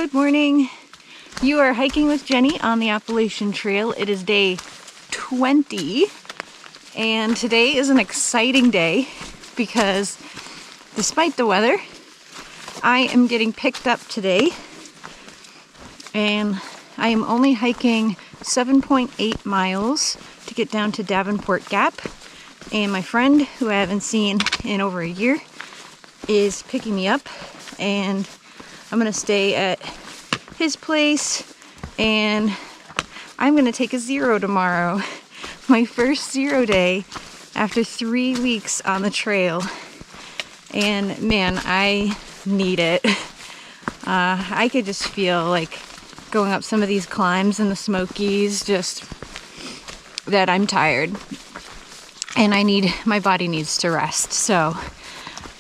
Good morning. You are hiking with Jenny on the Appalachian Trail. It is day 20 and today is an exciting day because despite the weather, I am getting picked up today and I am only hiking 7.8 miles to get down to Davenport Gap, and my friend, who I haven't seen in over a year, is picking me up, and I'm gonna stay at his place and I'm gonna take a zero tomorrow. My first zero day after 3 weeks on the trail, and man, I need it. I could just feel like going up some of these climbs in the Smokies, just that I'm tired and my body needs to rest. So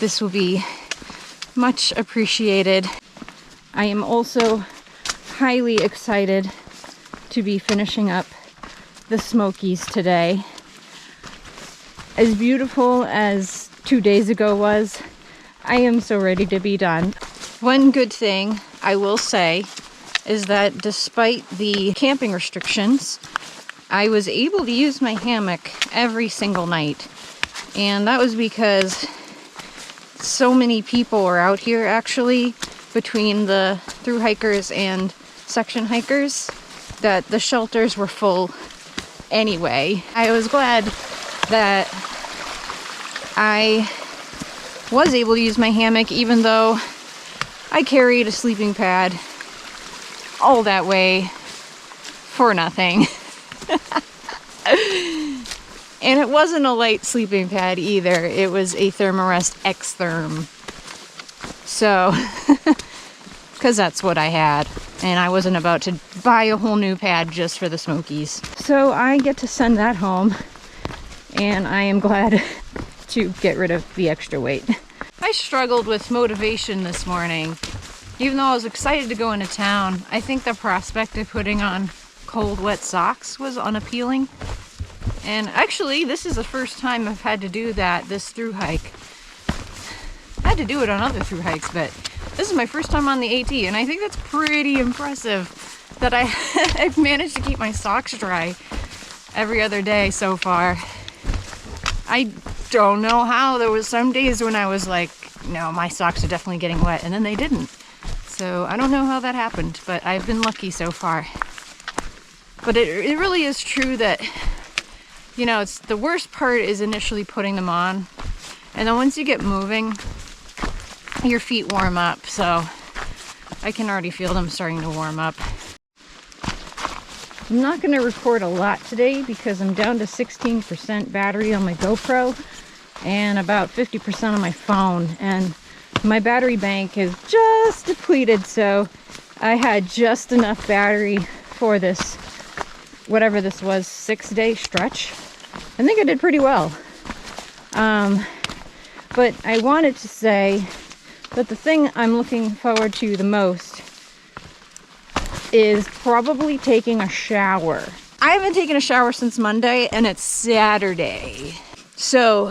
this will be much appreciated. I am also highly excited to be finishing up the Smokies today. As beautiful as 2 days ago was, I am so ready to be done. One good thing I will say is that despite the camping restrictions, I was able to use my hammock every single night. And that was because so many people were out here, actually, between the through hikers and section hikers, that the shelters were full anyway. I was glad that I was able to use my hammock, even though I carried a sleeping pad all that way for nothing. And it wasn't a light sleeping pad either. It was a Thermarest X-Therm. So, because that's what I had. And I wasn't about to buy a whole new pad just for the Smokies. So I get to send that home. And I am glad to get rid of the extra weight. I struggled with motivation this morning. Even though I was excited to go into town, I think the prospect of putting on cold, wet socks was unappealing. And actually, this is the first time I've had to do that this through hike. I had to do it on other through hikes, but this is my first time on the AT, and I think that's pretty impressive that I've managed to keep my socks dry every other day so far. I don't know how. There was some days when I was like, no, my socks are definitely getting wet, and then they didn't. So I don't know how that happened, but I've been lucky so far. But it really is true that, you know, it's the worst part is initially putting them on, and then once you get moving, your feet warm up. So I can already feel them starting to warm up. I'm not going to record a lot today because I'm down to 16% battery on my GoPro and about 50% on my phone, and my battery bank is just depleted, so I had just enough battery for this, whatever this was, 6-day stretch. I think I did pretty well. But I wanted to say that the thing I'm looking forward to the most is probably taking a shower. I haven't taken a shower since Monday, and it's Saturday. So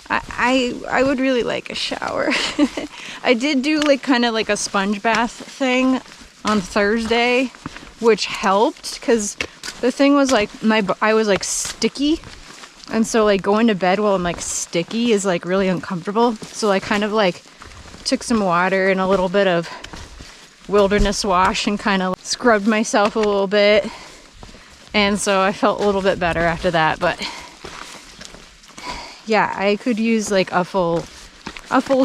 I would really like a shower. I did do kind of like a sponge bath thing on Thursday, which helped because the thing was like I was like sticky, and so like going to bed while I'm like sticky is like really uncomfortable. So I kind of like took some water and a little bit of wilderness wash and kind of scrubbed myself a little bit, and so I felt a little bit better after that. But yeah, I could use like a full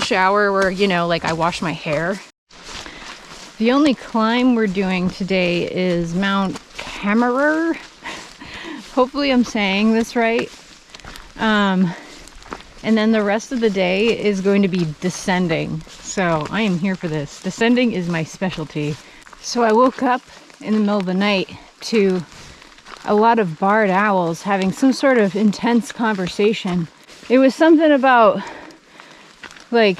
shower where, you know, like I wash my hair. The only climb we're doing today is Mount Hammerer. Hopefully I'm saying this right. And then the rest of the day is going to be descending. So I am here for this. Descending is my specialty. So I woke up in the middle of the night to a lot of barred owls having some sort of intense conversation. It was something about like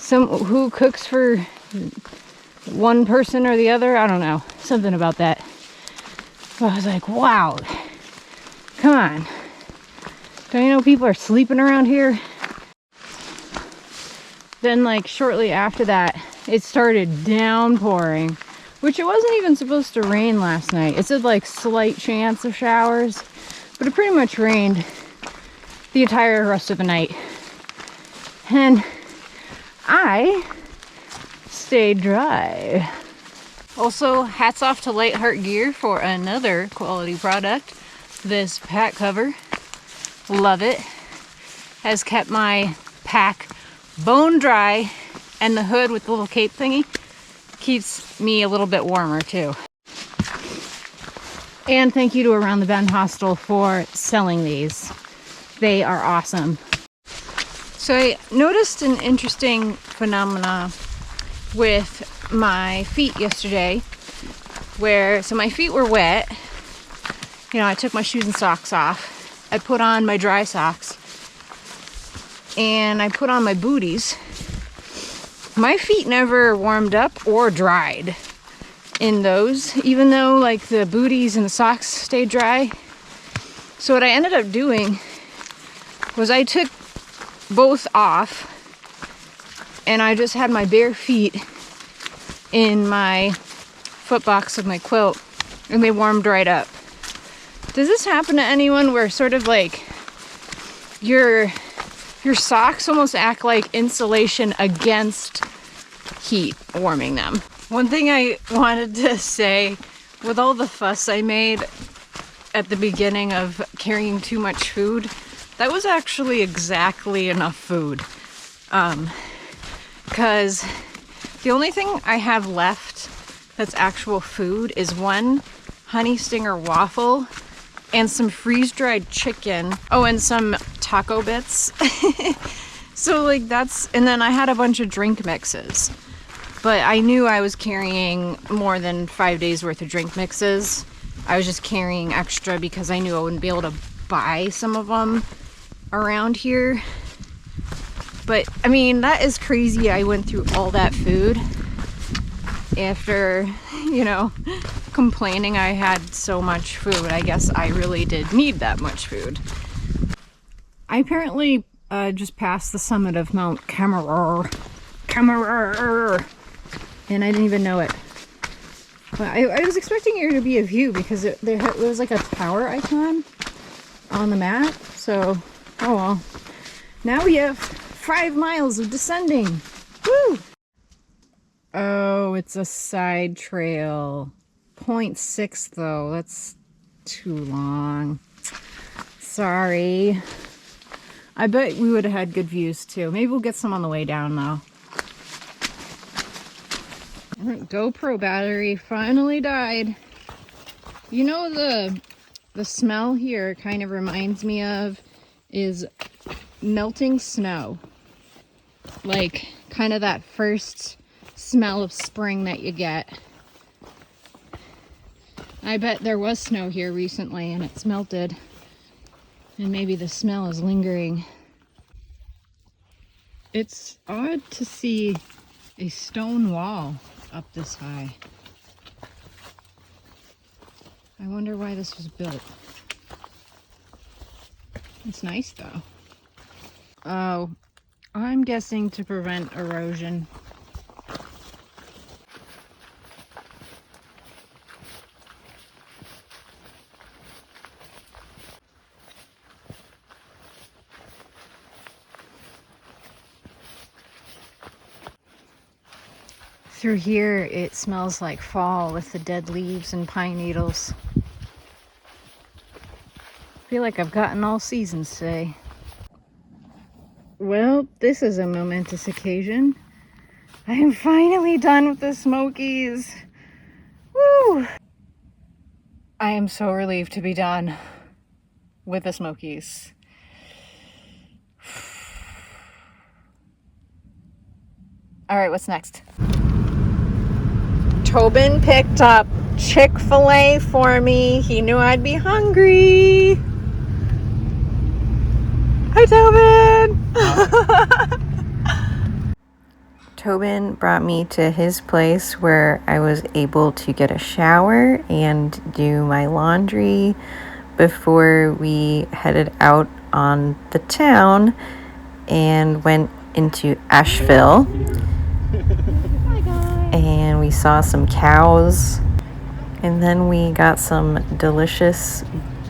who cooks for one person or the other. I don't know. Something about that. But I was like, wow, come on. Don't you know people are sleeping around here? then like shortly after that, it started downpouring, which it wasn't even supposed to rain last night. It said like slight chance of showers, but it pretty much rained the entire rest of the night. And I stayed dry. Also, hats off to Light Heart Gear for another quality product. This pack cover, love it. Has kept my pack bone dry, and the hood with the little cape thingy keeps me a little bit warmer too. And thank you to Around the Bend Hostel for selling these. They are awesome. So I noticed an interesting phenomena with my feet yesterday, where, so my feet were wet. You know, I took my shoes and socks off. I put on my dry socks and I put on my booties. My feet never warmed up or dried in those, even though like the booties and the socks stayed dry. So what I ended up doing was I took both off and I just had my bare feet in my foot box of my quilt, and they warmed right up. Does this happen to anyone where sort of like your socks almost act like insulation against heat warming them? One thing I wanted to say, with all the fuss I made at the beginning of carrying too much food, that was actually exactly enough food. Because the only thing I have left that's actual food is one honey stinger waffle and some freeze-dried chicken. Oh, and some taco bits. So like that's, and then I had a bunch of drink mixes. But I knew I was carrying more than 5 days worth of drink mixes. I was just carrying extra because I knew I wouldn't be able to buy some of them around here. But I mean, that is crazy. I went through all that food after, you know, complaining I had so much food. I guess I really did need that much food. I apparently just passed the summit of Mount Cameroon, and I didn't even know it. But I was expecting there to be a view because there was like a tower icon on the map. So, oh well. Now we have 5 miles of descending. Woo! Oh, it's a side trail. 0.6 though. That's too long. Sorry. I bet we would have had good views too. Maybe we'll get some on the way down though. GoPro battery finally died. You know, the smell here kind of reminds me of is melting snow. Like kind of that first smell of spring that you get. I bet there was snow here recently and it's melted. And maybe the smell is lingering. It's odd to see a stone wall up this high. I wonder why this was built. It's nice though. Oh, I'm guessing to prevent erosion. Through here, it smells like fall with the dead leaves and pine needles. I feel like I've gotten all seasons today. Well, this is a momentous occasion. I am finally done with the Smokies. Woo! I am so relieved to be done with the Smokies. All right, what's next? Tobin picked up Chick-fil-A for me. He knew I'd be hungry. Hi, Tobin! Tobin brought me to his place where I was able to get a shower and do my laundry before we headed out on the town and went into Asheville. And we saw some cows. And then we got some delicious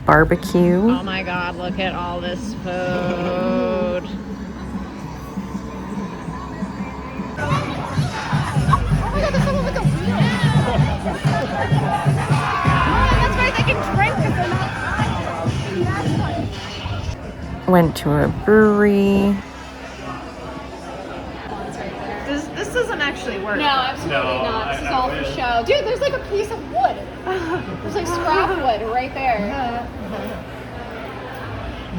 barbecue. Oh my god, look at all this food. That's right, they can drink if they're not. Went to a brewery. This doesn't actually work. No, absolutely not. This is all for show. Dude, there's like a piece of wood. There's like scrap wood right there.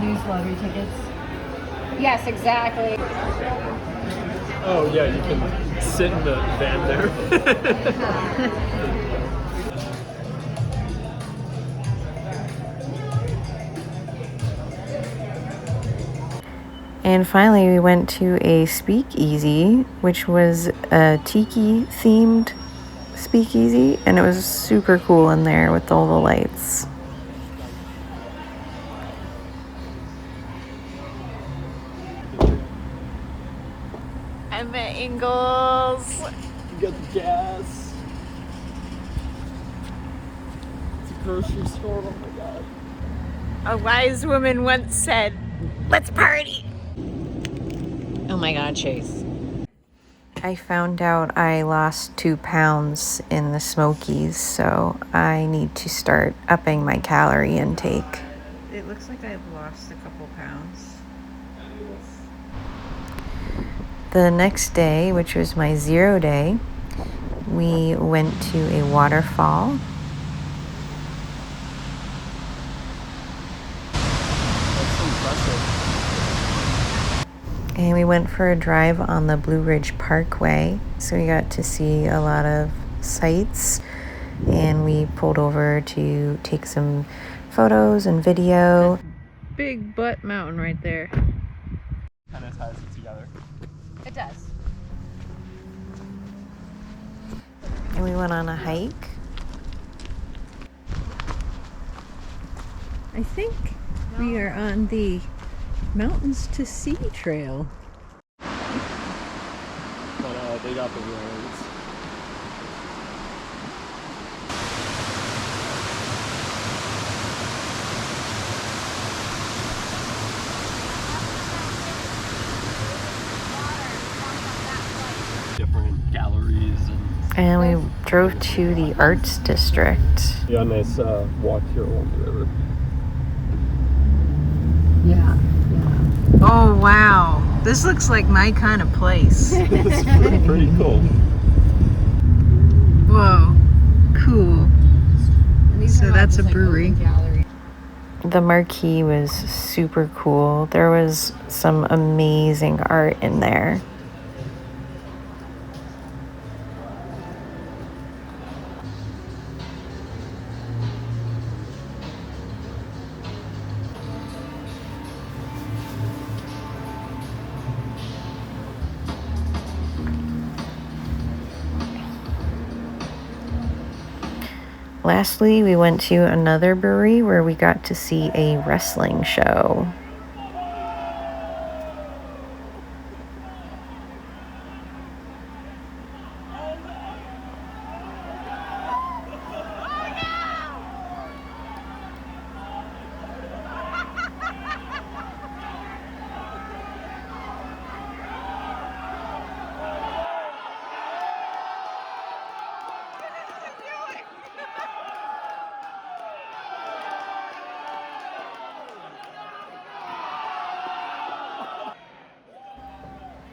News lottery tickets. Yes, exactly. Oh yeah, you can sit in the van there. And finally, we went to a speakeasy, which was a tiki themed speakeasy, and it was super cool in there with all the lights. I'm at Ingles. You got the gas. It's a grocery store. Oh my god. A wise woman once said, "Let's party." Oh my god, Chase. I found out I lost 2 pounds in the Smokies, so I need to start upping my calorie intake. It looks like I've lost a couple pounds. The next day, which was my 0 day, we went to a waterfall. That's impressive. And we went for a drive on the Blue Ridge Parkway, so we got to see a lot of sights, and we pulled over to take some photos and video. Big butt mountain right there. Kind of ties it together. It does. And we went on a hike. I think we are on the Mountains to Sea trail. But they got the roads. Different galleries And we drove to the Arts District. yeah, nice walk here along the river. Yeah. Oh wow, this looks like my kind of place. It's pretty cool. Whoa, cool. So that's a brewery. The marquee was super cool. There was some amazing art in there. Lastly, we went to another brewery where we got to see a wrestling show.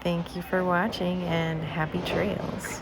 Thank you for watching and happy trails.